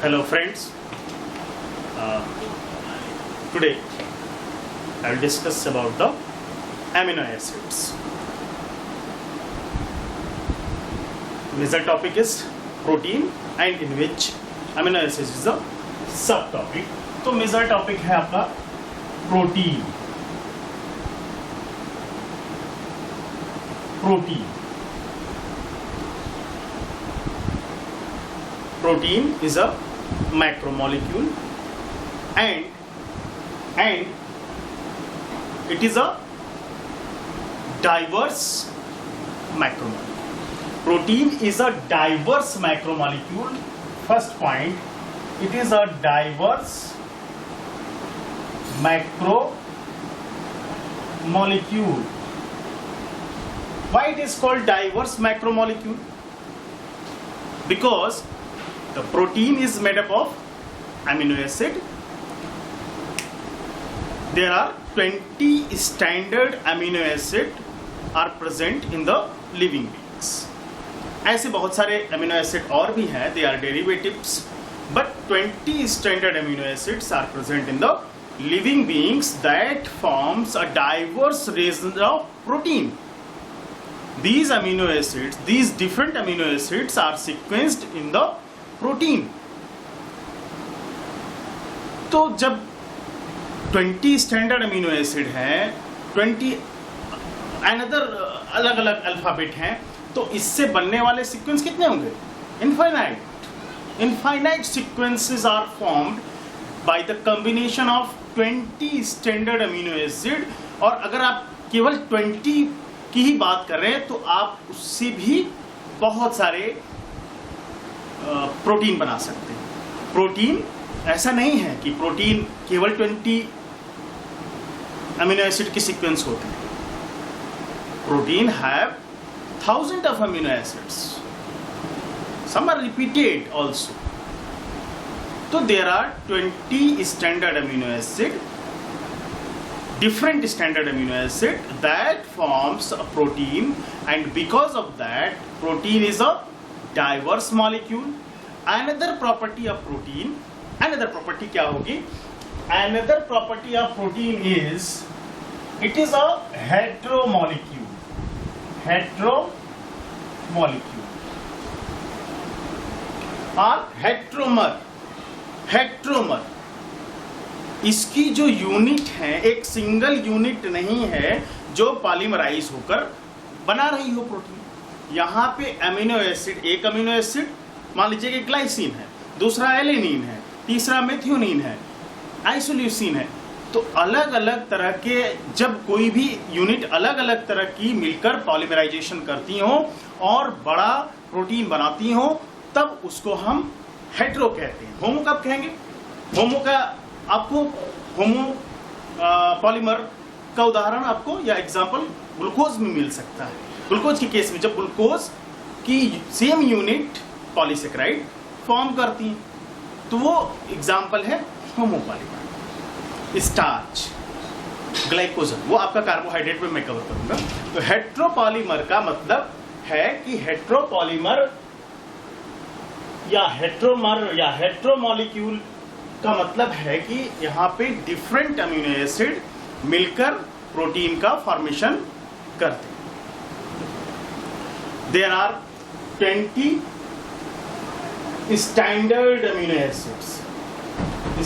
Hello friends, today I will discuss about the amino acids. Major topic is protein and in which amino acids is the subtopic. तो major topic है आपका protein. Protein is a macromolecule and it is a diverse macromolecule. Protein is a diverse macromolecule. First point, it is a diverse macromolecule. Why it is called diverse macromolecule? Because the protein is made up of amino acid. There are 20 standard amino acid are present in the living beings. ऐसे बहुत सारे amino acid और भी हैं, they are derivatives, but 20 standard amino acids are present in the living beings that forms a diverse range of protein. These amino acids, these different amino acids are sequenced in the protein. तो जब 20 standard amino acid हैं, 20 another अलग अलग alphabet हैं, तो इससे बनने वाले सीक्वेंस कितने होंगे? Infinite sequences are formed by the combination of 20 standard amino acid. और अगर आप केवल 20 की ही बात कर रहे हैं तो आप उससे भी बहुत सारे प्रोटीन बना सकते हैं. प्रोटीन ऐसा नहीं है कि प्रोटीन केवल 20 अमीनो एसिड की सीक्वेंस होते हैं. Protein have thousand of amino acids, some are repeated also. तो there are 20 standard amino acid, different standard amino acid that forms a protein, and because of that protein is a diverse molecule. Another property of protein, another property क्या होगी? Another property of protein is it is a heteromolecule. और heteromer इसकी जो unit है एक single unit नहीं है जो पॉलीमराइज होकर बना रही हो प्रोटीन. यहाँ पे अमीनो एसिड, एक अमीनो एसिड मान लीजिए कि ग्लाइसिन है, दूसरा एलेनिन है, तीसरा मेथियोनिन है, आइसोल्यूसिन है. तो अलग अलग तरह के जब कोई भी यूनिट अलग अलग तरह की मिलकर पॉलीमराइजेशन करती हो और बड़ा प्रोटीन बनाती हो तब उसको हम हेटेरो कहते हैं. होमो कब कहेंगे? होमो का आपको पॉलीमर का उदाहरण आपको या एग्जाम्पल ग्लूकोज में मिल सकता है. ग्लूकोज के केस में जब ग्लूकोज की सेम यूनिट पॉलीसेकेराइड फॉर्म करती है तो वो एग्जाम्पल है होमोपॉलीमर. स्टार्च, ग्लाइकोजन, वो आपका कार्बोहाइड्रेट में मैं कवर करूंगा. तो हेट्रोपॉलीमर का मतलब है कि हेट्रोपॉलीमर या हेट्रोमर या हेट्रोमॉलिक्यूल का मतलब है कि यहाँ पे डिफरेंट अमीनो एसिड मिलकर प्रोटीन का फॉर्मेशन करते हैं. There are 20 standard amino acids.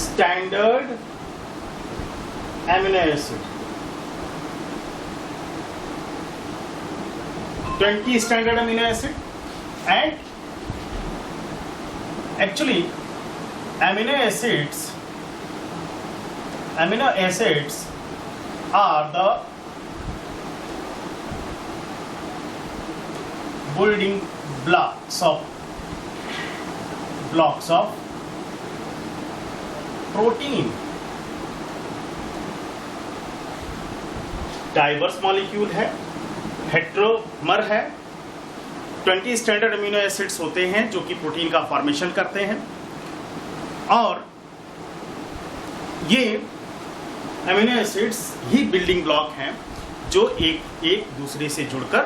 Standard amino acid 20 standard amino acid and actually amino acids are the building blocks of protein. Diverse molecule है, हेट्रोमर है, 20 स्टैंडर्ड अमीनो एसिड्स होते हैं जो कि प्रोटीन का फॉर्मेशन करते हैं. और ये अमीनो एसिड्स ही बिल्डिंग ब्लॉक हैं जो एक दूसरे से जुड़कर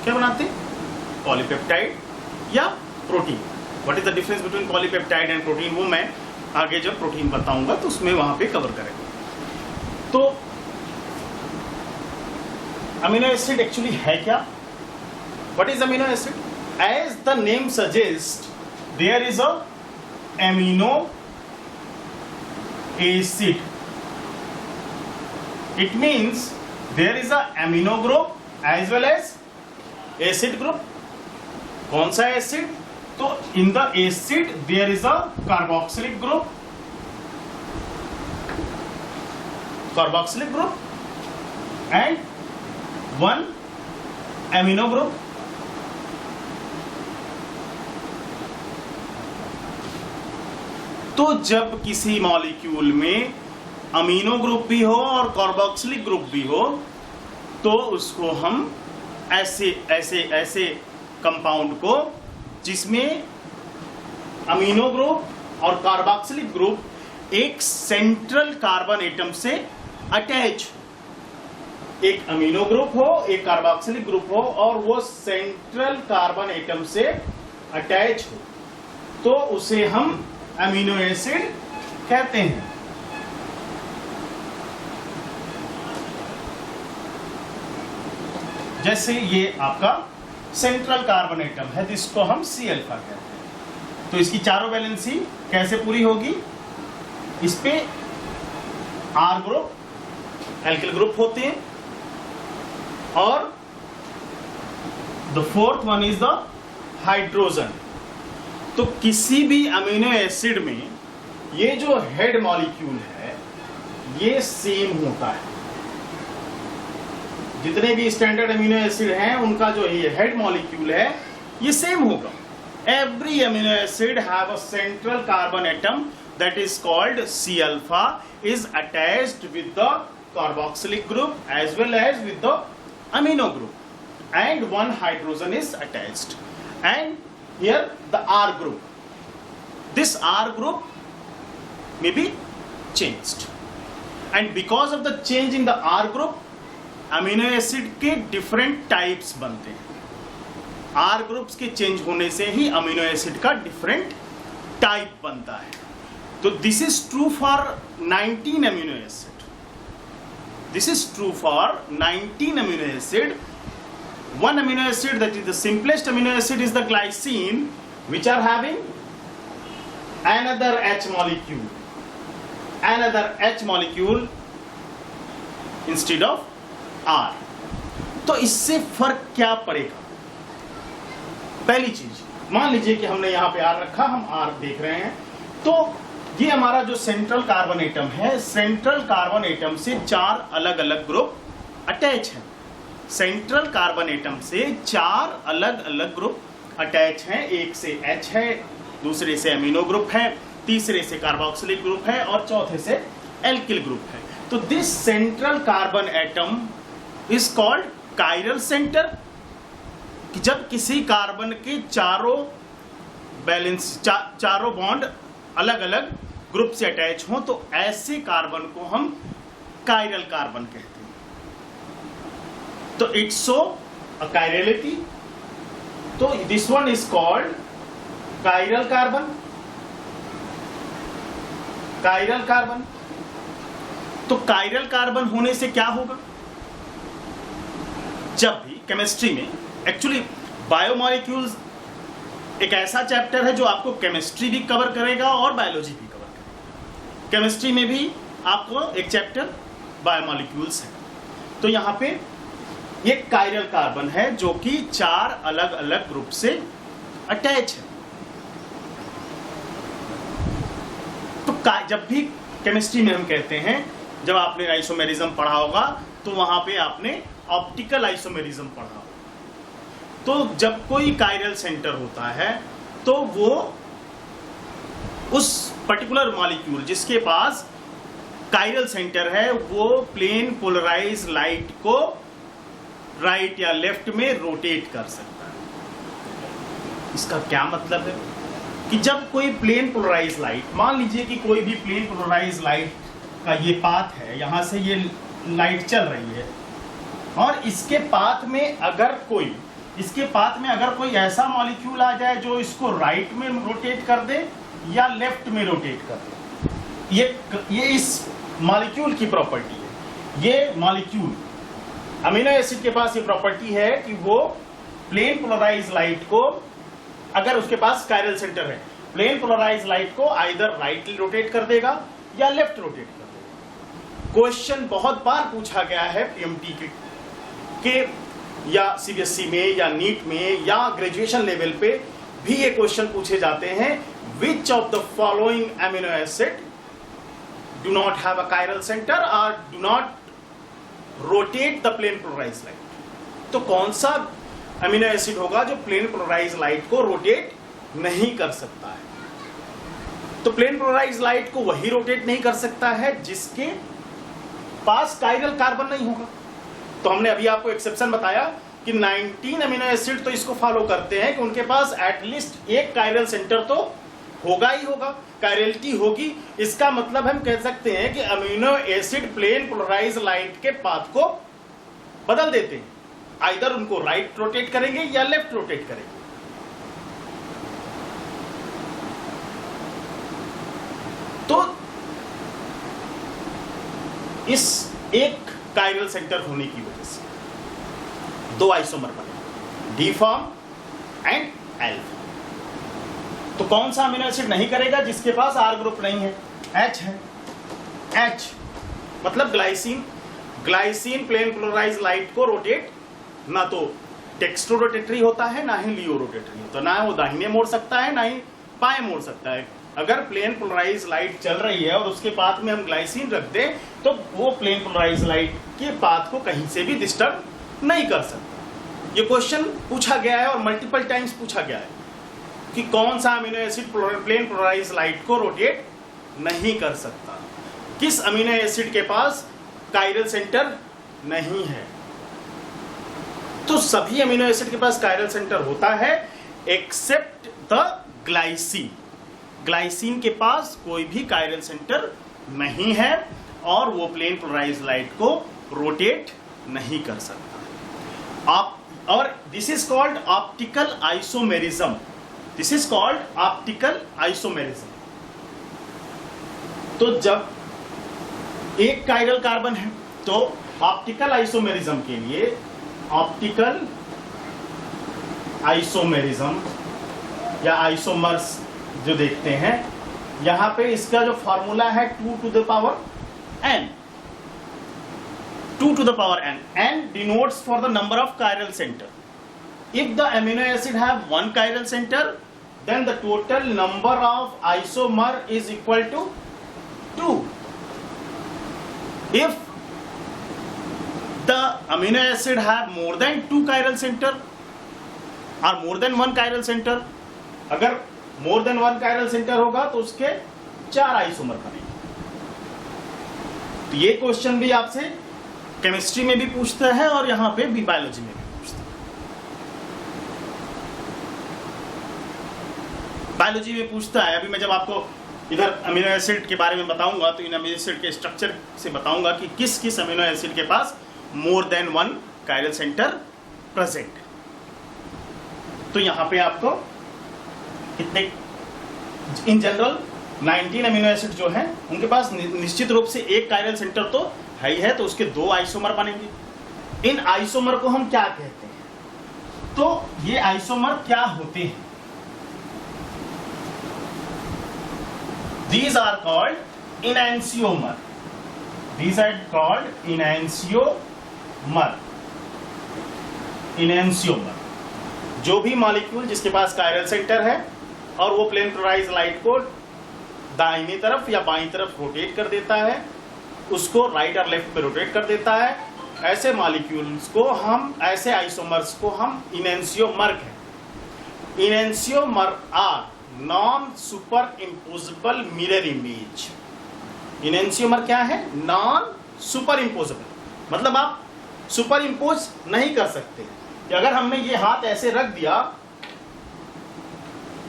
क्या बनाते हैं? पॉलीपेप्टाइड या protein. What is the difference between polypeptide and protein, वो मैं आगे जब प्रोटीन बताऊंगा तो उसमें वहां पे कवर करेंगे। तो अमीनो एसिड एक्चुअली है क्या? What is amino acid? As the name suggest, there is a amino acid. It means there is a amino group as well as acid group. कौन सा एसिड? तो in the acid there is a carboxylic group, carboxylic group and one amino group. तो जब किसी molecule में amino group भी हो और कार्बोक्सिलिक ग्रुप भी हो तो उसको हम ऐसे कंपाउंड को जिसमें अमीनो ग्रुप और कार्बोक्सिलिक ग्रुप एक सेंट्रल कार्बन एटम से अटैच, एक अमीनो ग्रुप हो एक कार्बोक्सिलिक ग्रुप हो और वो सेंट्रल कार्बन एटम से अटैच हो, तो उसे हम अमीनो एसिड कहते हैं। जैसे ये आपका सेंट्रल कार्बन एटम है जिसको हम सी अल्फा कहते हैं, तो इसकी चारों वैलेंसी कैसे पूरी होगी? इस पे आर ग्रुप एल्किल ग्रुप होते हैं और the fourth one is the hydrogen. तो किसी भी अमीनो एसिड में ये जो हेड मॉलिक्यूल है ये सेम होता है। जितने भी स्टैंडर्ड अमीनो एसिड हैं उनका जो ये हेड मॉलिक्यूल है ये सेम होगा। Every amino acid have a central carbon atom that is called C alpha is attached with the carboxylic group as well as with the amino group and one hydrogen is attached, and here the R group, this R group may be changed, and because of the change in the R group amino acid के different types बनते हैं। R groups के change होने से ही amino acid का different type बनता है। तो this is true for 19 amino acid, this is true for 19 amino acid. One amino acid that is the simplest amino acid is the glycine which are having another H molecule instead of R। तो इससे फर्क क्या पड़ेगा? पहली चीज मान लीजिए कि हमने यहां पे R रखा, हम R देख रहे हैं, तो ये हमारा जो सेंट्रल कार्बन एटम है, सेंट्रल कार्बन एटम से चार अलग अलग ग्रुप अटैच हैं। सेंट्रल कार्बन एटम से चार अलग अलग ग्रुप अटैच हैं। एक से H है, दूसरे से अमीनो ग्रुप है, तीसरे से कार्बोक्सिलिक ग्रुप है और चौथे से एल्किल ग्रुप है। तो this central carbon atom is called chiral centre. जब किसी कार्बन के चारों बैलेंस चारों बॉन्ड अलग अलग ग्रुप से अटैच हो तो ऐसे कार्बन को हम कायरल कार्बन कहते हैं। तो इट्स शो अ कायरलिटी, तो this one is called chiral carbon. Chiral carbon, तो कायरल कार्बन होने से क्या होगा? जब भी केमिस्ट्री में, एक्चुअली बायोमॉलिक्यूल्स एक ऐसा चैप्टर है जो आपको केमिस्ट्री भी कवर करेगा और बायोलॉजी भी कवर करेगा। केमिस्ट्री में भी आपको एक चैप्टर बायोमॉलिक्यूल्स है। तो यहाँ पे ये कायरल कार्बन है जो कि चार अलग अलग ग्रुप से अटैच है। तो जब भी केमिस्ट्री में हम कहते हैं, जब आपने आइसोमेरिज्म पढ़ा होगा तो वहां पे आपने ऑप्टिकल आइसोमेरिज्म पढ़ा होगा। तो जब कोई कायरल सेंटर होता है तो वो उस पर्टिकुलर मॉलिक्यूल जिसके पास कायरल सेंटर है वो प्लेन पोलराइज लाइट को राइट या लेफ्ट में रोटेट कर सकता है। इसका क्या मतलब है कि जब कोई प्लेन पोलराइज लाइट, मान लीजिए कि कोई भी प्लेन पोलराइज लाइट का ये पाथ है, यहां से ये लाइट चल रही है और इसके पाथ में अगर कोई इसके पाथ में अगर कोई ऐसा मॉलिक्यूल आ जाए जो इसको राइट में रोटेट कर दे या लेफ्ट में रोटेट कर दे, ये इस मॉलिक्यूल की प्रॉपर्टी है। ये मॉलिक्यूल अमीनो एसिड के पास ये प्रॉपर्टी है कि वो प्लेन पोलराइज लाइट को, अगर उसके पास कायरल सेंटर है, प्लेन पोलराइज लाइट को आइदर राइटली रोटेट कर देगा या लेफ्ट रोटेट कर देगा। क्वेश्चन बहुत बार पूछा गया है पीएमटी के या सीबीएसई में या नीट में या ग्रेजुएशन लेवल पे भी ये क्वेश्चन पूछे जाते हैं, which of the following amino acid do not have a chiral centre और do not rotate the plane polarise light. तो कौन सा अमीनो एसिड होगा जो प्लेन पोलराइज लाइट को रोटेट नहीं कर सकता है? तो प्लेन पोलराइज लाइट को वही रोटेट नहीं कर सकता है जिसके पास कायरल कार्बन नहीं होगा। तो हमने अभी आपको एक्सेप्शन बताया कि 19 अमीनो एसिड तो इसको फॉलो करते हैं कि उनके पास एटलीस्ट एक कायरल सेंटर तो होगा ही होगा, कायरलिटी होगी। इसका मतलब हम कह सकते हैं कि amino acid plane polarise light के पाथ को बदल देते हैं, आइदर उनको राइट रोटेट करेंगे या लेफ्ट रोटेट करेंगे। तो इस एक कायरल सेंटर होने की वजह से दो आइसोमर बने, D form and L form. तो कौन सा अमीनो एसिड नहीं करेगा? जिसके पास आर ग्रुप नहीं है, एच है। एच मतलब glycine. Glycine plane polarise light को रोटेट ना तो डेक्स्ट्रो रोटेटरी होता है ना ही लियो रोटेटरी होता है, ना वो दाहिने मोड़ सकता है ना ही बाएं मोड़ सकता है। अगर प्लेन पोलराइज लाइट चल रही है और उसके पाथ में हम ग्लाइसिन रख दें तो वो प्लेन पोलराइज लाइट के पाथ को कहीं से भी डिस्टर्ब नहीं कर सकता। ये क्वेश्चन पूछा गया है और मल्टीपल टाइम्स पूछा गया है कि कौन सा amino acid plane polarise light को रोटेट नहीं कर सकता, किस अमीनो एसिड के पास कायरल सेंटर नहीं है। तो सभी अमीनो एसिड के पास कायरल सेंटर होता है एक्सेप्ट द ग्लाइसिन। ग्लाइसिन के पास कोई भी कायरल सेंटर नहीं है और वो प्लेन पोलराइज लाइट को रोटेट नहीं कर सकता। और this is called optical isomerism. This is called optical isomerism. तो जब एक कायरल कार्बन है तो ऑप्टिकल आइसोमेरिज्म के लिए ऑप्टिकल आइसोमेरिज्म या आइसोमर्स जो देखते हैं, यहां पे इसका जो फॉर्मूला है 2 to the power n। 2 to the power n। n denotes for the number of chiral center. If the amino acid have one chiral center, then the total number of isomer is equal to 2. If the amino acid have more than 2 chiral center or more than 1 chiral center, अगर मोर than 1 chiral centre होगा तो उसके 4 isomer बनेंगे। तो ये question भी आपसे chemistry में भी पूछता है और यहां पे भी बायोलॉजी में भी पूछता है। बायोलॉजी में पूछता है, अभी मैं जब आपको इधर अमीनो एसिड के बारे में बताऊंगा तो इन अमीनो एसिड के स्ट्रक्चर से बताऊंगा कि किस किस अमीनो एसिड के पास more than 1 chiral centre present. तो यहां पे आपको कितने, इन जनरल 19 अमीनो एसिड जो हैं उनके पास निश्चित रूप से एक कायरल सेंटर तो है ही है, तो उसके 2 आइसोमर बनेंगे। इन आइसोमर को हम क्या कहते हैं? तो ये आइसोमर क्या होते हैं? These are called enantiomer. These are called enantiomer. Enantiomer जो भी मॉलिक्यूल जिसके पास कायरल सेंटर है और वो प्लेन पोलराइज लाइट को दाहिनी तरफ या बाईं तरफ रोटेट कर देता है, उसको राइट और लेफ्ट पे रोटेट कर देता है, ऐसे मॉलिक्यूल्स को हम, ऐसे आइसोमर्स को हम इनेंशियोमर कहते हैं। Enantiomer are non superimposable mirror image. Enantiomer क्या है? नॉन सुपर इम्पोजेबल, मतलब आप सुपर इम्पोज नहीं कर सकते। अगर हमने ये हाथ ऐसे रख दिया,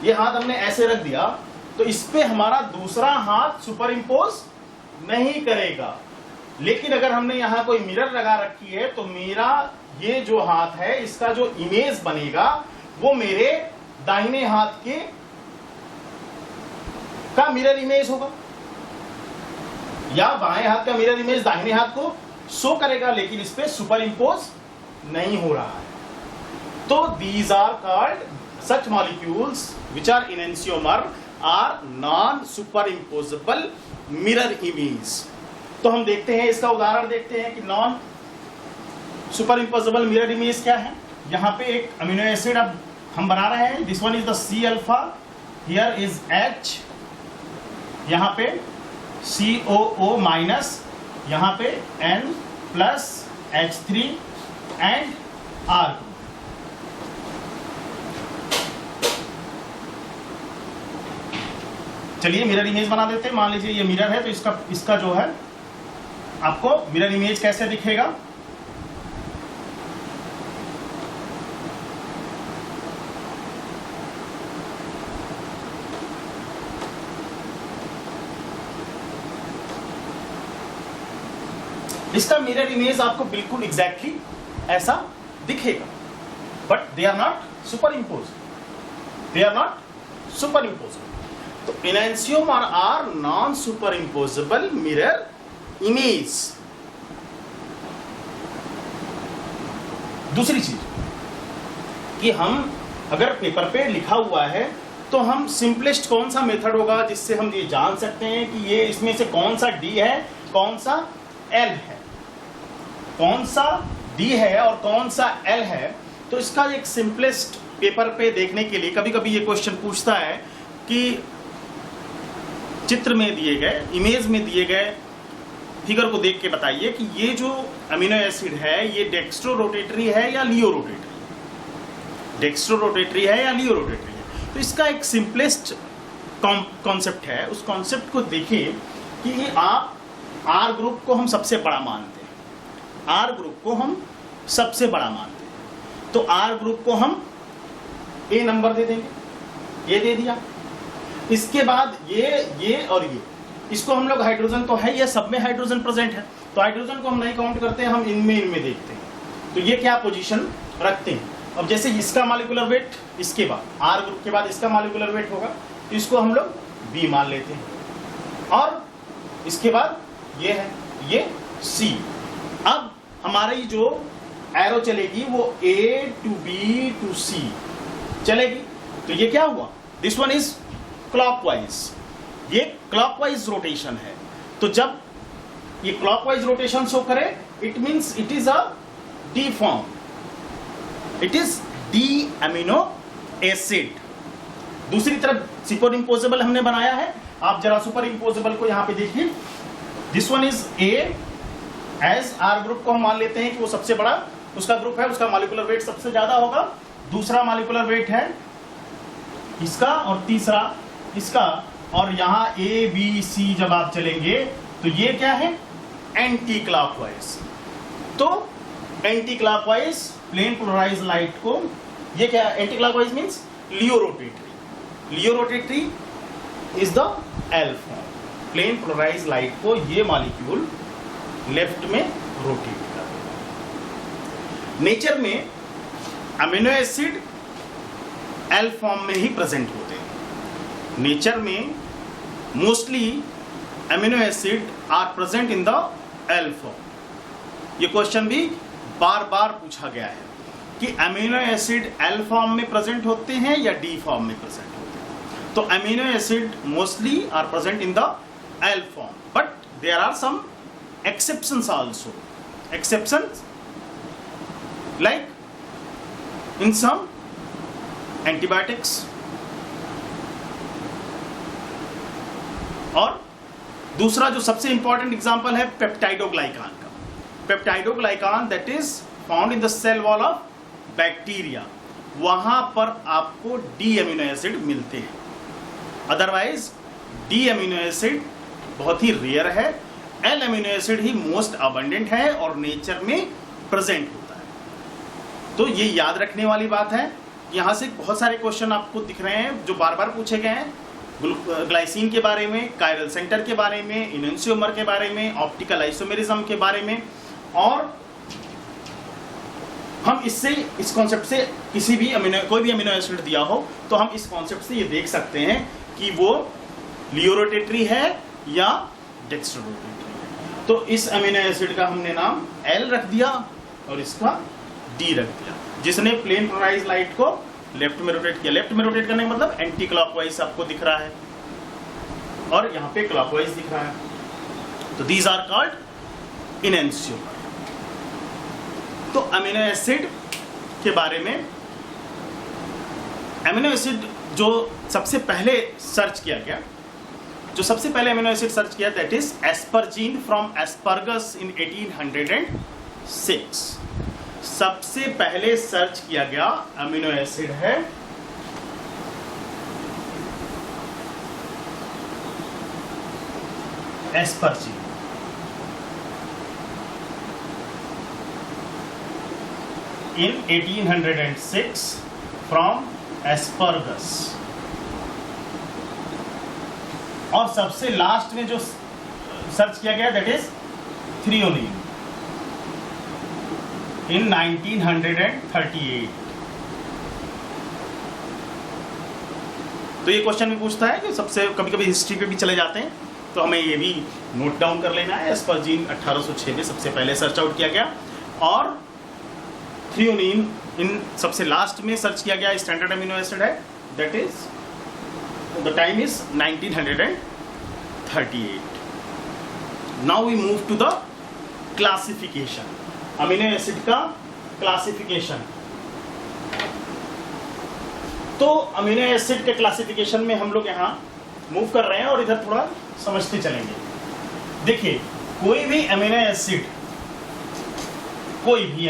ये हाथ हमने ऐसे रख दिया तो इस पे हमारा दूसरा हाथ सुपर इम्पोज नहीं करेगा। लेकिन अगर हमने यहां कोई मिरर लगा रखी है तो मेरा ये जो हाथ है इसका जो इमेज बनेगा वो मेरे दाहिने हाथ के का मिरर इमेज होगा, या बाएं हाथ का मिरर इमेज दाहिने हाथ को शो करेगा, लेकिन इस पे सुपर इंपोज नहीं हो रहा है। तो these are called such molecules which are enantiomer are non superimposable mirror image. तो हम देखते हैं, इसका उदाहरण देखते हैं कि non superimposable mirror image क्या है। यहां पे एक अमीनो एसिड अब हम बना रहे हैं, this one is the C alpha, here is H, यहां पे COO माइनस, यहां पे N plus H3 and R। चलिए मिरर इमेज बना देते हैं। मान लीजिए ये मिरर है, तो इसका जो है आपको मिरर इमेज कैसे दिखेगा। इसका मिरर इमेज आपको बिल्कुल एग्जैक्टली ऐसा दिखेगा, but they are not superimpose, they are not superimposable. तो enantiomer are non superimposable mirror image. दूसरी चीज कि हम अगर पेपर पे लिखा हुआ है तो हम सिंपलेस्ट कौन सा मेथड होगा जिससे हम ये जान सकते हैं कि ये इसमें से कौन सा डी है, कौन सा एल है, कौन सा डी है और कौन सा एल है। तो इसका एक सिंपलेस्ट पेपर पे देखने के लिए कभी कभी ये क्वेश्चन पूछता है कि चित्र में दिए गए, इमेज में दिए गए फिगर को देख के बताइए कि ये जो अमीनो एसिड है ये डेक्स्ट्रो रोटेटरी है या लियो रोटेटरी, डेक्स्ट्रो रोटेटरी है या लियो रोटेटरी है। तो इसका एक सिंपलेस्ट कॉन्सेप्ट है, उस कॉन्सेप्ट को देखिए कि आप आर ग्रुप को हम सबसे बड़ा मानते हैं, आर ग्रुप को हम सबसे बड़ा मानते हैं, तो आर ग्रुप को हम ए नंबर दे देंगे, ये दे दिया। इसके बाद ये और ये, इसको हम लोग हाइड्रोजन तो है, ये सब में हाइड्रोजन प्रेजेंट है, तो हाइड्रोजन को हम नहीं काउंट करते हैं, हम इनमें देखते हैं। तो ये क्या पोजीशन रखते हैं। अब जैसे इसका मॉलिक्यूलर वेट, इसके बाद आर ग्रुप के बाद इसका मॉलिक्यूलर वेट होगा, तो इसको हम लोग बी मान लेते हैं, और इसके बाद ये है, ये सी। अब हमारी जो एरो चलेगी वो A to B to C चलेगी। तो ये क्या हुआ, दिस वन इज क्लॉकवाइज, ये क्लॉकवाइज रोटेशन है। तो जब ये क्लॉकवाइज रोटेशन शो करे, it means it is a D form, it is D amino acid. दूसरी तरफ सुपर इंपोजेबल हमने बनाया है, आप जरा सुपर इंपोजेबल को यहां पे देखिए, this one is A, as R group को हम मान लेते हैं कि वो सबसे बड़ा उसका ग्रुप है, उसका मॉलिक्यूलर वेट सबसे ज्यादा होगा। दूसरा मॉलिक्यूलर वेट है इसका और तीसरा इसका, और यहां ए बी सी जब आप चलेंगे तो ये क्या है, एंटी क्लॉकवाइज। तो anticlockwise plane polarise light को, ये क्या anticlockwise means laevorotatory, laevorotatory is the L form. Plane polarise light को ये मॉलिक्यूल लेफ्ट में रोटेट कर। नेचर में अमीनो एसिड एल फॉर्म में ही प्रेजेंट होते हैं। नेचर में mostly amino acid are present in the L form. ये क्वेश्चन भी बार बार पूछा गया है कि अमीनो एसिड एल फॉर्म में प्रेजेंट होते हैं या डी फॉर्म में प्रेजेंट होते हैं। तो amino acid mostly are present in the L form, but there are some exceptions also, exceptions like in some antibiotics। और दूसरा जो सबसे इंपॉर्टेंट एग्जांपल है पेप्टाइडोग्लाइकान का, peptidoglycan that is found in the cell wall of bacteria, वहां पर आपको D amino acid मिलते हैं। अदरवाइज डी अमीनो एसिड बहुत ही रेयर है, एल अमीनो एसिड ही मोस्ट अबंडेंट है और नेचर में प्रेजेंट होता है। तो ये याद रखने वाली बात है। यहां से बहुत सारे क्वेश्चन आपको दिख रहे हैं जो बार बार पूछे गए हैं, ग्लाइसिन के बारे में, कायरल सेंटर के बारे में, इनेंशियोमर के बारे में, ऑप्टिकल आइसोमेरिज्म के बारे में, और हम इससे, इस कॉन्सेप्ट से किसी भी कोई भी अमीनो एसिड दिया हो तो हम इस कॉन्सेप्ट से ये देख सकते हैं कि वो लियो रोटेटरी है या डेक्स्ट्रो रोटेटरी है। तो इस अमीनो एसिड का हमने नाम L रख दिया और इसका D रख दिया, जिसने प्लेन पोलराइज्ड लाइट को लेफ्ट में रोटेट किया। लेफ्ट में रोटेट करने का मतलब एंटी क्लॉकवाइज आपको दिख रहा है और यहाँ पे क्लॉकवाइज दिख रहा है। तो दीज आर कॉल्ड इनएंशियोमर। तो अमीनो एसिड के बारे में, अमीनो एसिड जो सबसे पहले सर्च किया गया, जो सबसे पहले अमीनो एसिड सर्च किया, that is asparagine from asparagus इन 1806। सबसे पहले सर्च किया गया अमीनो एसिड है एस्परजीन। in 1806 from asparagus. और सबसे लास्ट में जो सर्च किया गया दैट इज थ्रियोनिन in 1938। तो ये क्वेश्चन भी पूछता है कि सबसे, कभी कभी हिस्ट्री पे भी चले जाते हैं तो हमें ये भी नोट डाउन कर लेना है। एस्परजीन 1806 में सबसे पहले सर्च आउट किया गया और थ्रियोनिन इन सबसे लास्ट में सर्च किया गया स्टैंडर्ड अमीनो एसिड है, that is the time is 1938। Now we move to the classification, amino acid का क्लासिफिकेशन। तो अमीनो एसिड के क्लासिफिकेशन में हम लोग यहाँ मूव कर रहे हैं और इधर थोड़ा समझते चलेंगे। देखिए, कोई भी अमीनो एसिड, कोई भी